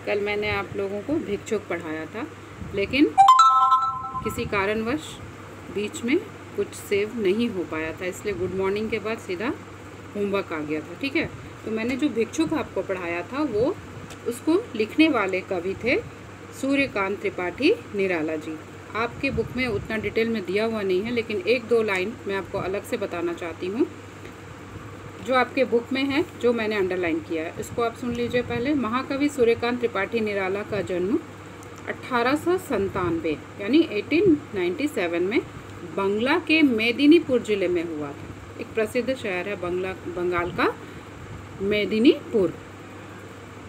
कल मैंने आप लोगों को भिक्षुक पढ़ाया था, लेकिन किसी कारणवश बीच में कुछ सेव नहीं हो पाया था, इसलिए गुड मॉर्निंग के बाद सीधा होमवर्क आ गया था। ठीक है, तो मैंने जो भिक्षुक आपको पढ़ाया था वो उसको लिखने वाले कवि थे सूर्यकांत त्रिपाठी निराला जी। आपके बुक में उतना डिटेल में दिया हुआ नहीं है, लेकिन एक दो लाइन मैं आपको अलग से बताना चाहती हूँ जो आपके बुक में है, जो मैंने अंडरलाइन किया है। इसको आप सुन लीजिए पहले। महाकवि सूर्यकांत त्रिपाठी निराला का जन्म 1897 यानी 1897 में बंगला के मेदिनीपुर जिले में हुआ था। एक प्रसिद्ध शहर है बंगाल का मेदिनीपुर।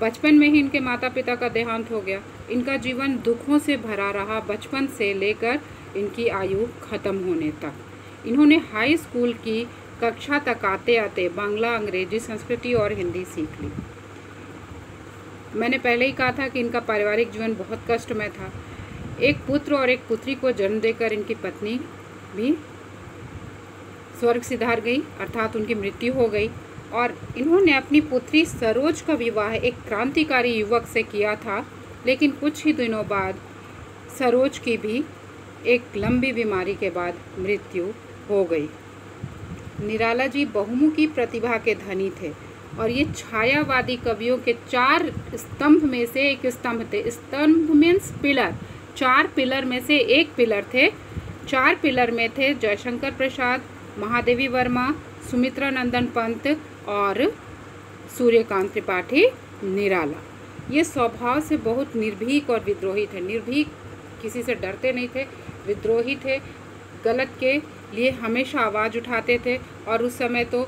बचपन में ही इनके माता पिता का देहांत हो गया। इनका जीवन दुखों से भरा रहा बचपन से लेकर इनकी आयु खत्म होने तक। इन्होंने हाई स्कूल की कक्षा तक आते आते बांग्ला, अंग्रेजी, संस्कृति और हिंदी सीख ली। मैंने पहले ही कहा था कि इनका पारिवारिक जीवन बहुत कष्टमय था। एक पुत्र और एक पुत्री को जन्म देकर इनकी पत्नी भी स्वर्ग सिधार गई, अर्थात उनकी मृत्यु हो गई। और इन्होंने अपनी पुत्री सरोज का विवाह एक क्रांतिकारी युवक से किया था, लेकिन कुछ ही दिनों बाद सरोज की भी एक लंबी बीमारी के बाद मृत्यु हो गई। निराला जी बहुमुखी प्रतिभा के धनी थे और ये छायावादी कवियों के 4 स्तंभ में से एक स्तंभ थे। स्तंभ मीन्स पिलर, 4 पिलर में से एक पिलर थे। 4 पिलर में थे जयशंकर प्रसाद, महादेवी वर्मा, सुमित्रा नंदन पंत और सूर्यकांत त्रिपाठी निराला। ये स्वभाव से बहुत निर्भीक और विद्रोही थे। निर्भीक, किसी से डरते नहीं थे, विद्रोही थे, गलत के लिए हमेशा आवाज़ उठाते थे। और उस समय तो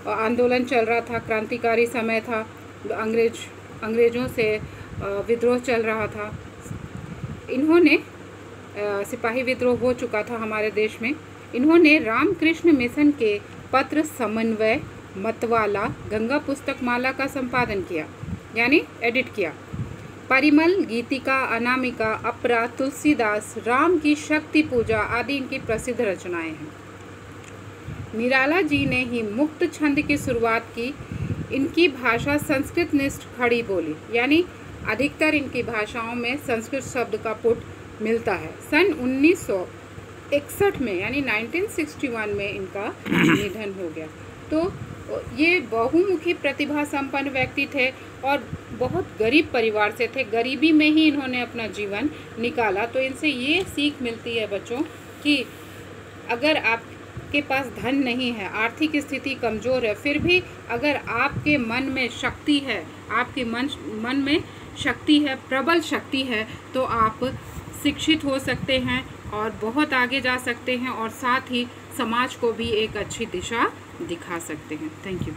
आंदोलन चल रहा था, क्रांतिकारी समय था, अंग्रेज़ों से विद्रोह चल रहा था। इन्होंने सिपाही विद्रोह हो चुका था हमारे देश में। इन्होंने रामकृष्ण मिशन के पत्र समन्वय, मतवाला, गंगा पुस्तक माला का संपादन किया, यानी एडिट किया। परिमल, गीतिका, अनामिका, अपरा, तुलसीदास, राम की शक्ति पूजा आदि इनकी प्रसिद्ध रचनाएं हैं। निराला जी ने ही मुक्त छंद की शुरुआत की। इनकी भाषा संस्कृत निष्ठ खड़ी बोली, यानी अधिकतर इनकी भाषाओं में संस्कृत शब्द का पुट मिलता है। सन 1961 में यानी 1961 में इनका निधन हो गया। तो ये बहुमुखी प्रतिभा संपन्न व्यक्ति थे और बहुत गरीब परिवार से थे। गरीबी में ही इन्होंने अपना जीवन निकाला। तो इनसे ये सीख मिलती है बच्चों कि अगर आपके पास धन नहीं है, आर्थिक स्थिति कमज़ोर है, फिर भी अगर आपके मन में शक्ति है, आपके मन में शक्ति है, प्रबल शक्ति है, तो आप शिक्षित हो सकते हैं और बहुत आगे जा सकते हैं और साथ ही समाज को भी एक अच्छी दिशा दिखा सकते हैं। Thank you.